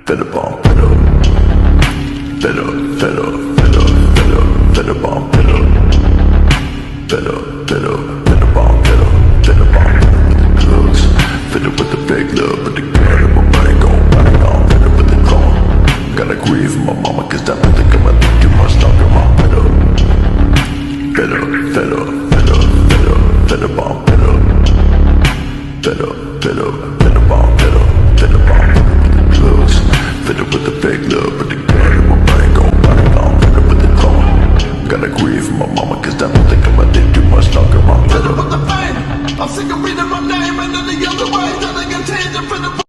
Fed up on fed up. Fed up, fed up, fed up, fed up, fed up on fed up. Fed up, fed up, fed up on fed up. Fed up on with the drugs. Fed up with the fake love, but the gun in my brain gon' bang on. Fed up with the clone. Gotta grieve my mama, cause I don't think I'ma think too much longer. I'm fed up. Fed up, fed up, fed up, fed up, fed up on fed up. Fed up, fed up, fed up on fed up. Fed up on with the drugs. Fed up with the fake love, but the gun in my brain gon' bang on. Fed up with the clone. Gotta grieve my mama, cause I don't think I'ma live too much longer. I'm fed up with the pain. I'm sick of reading my name and then the other way that I can change it for the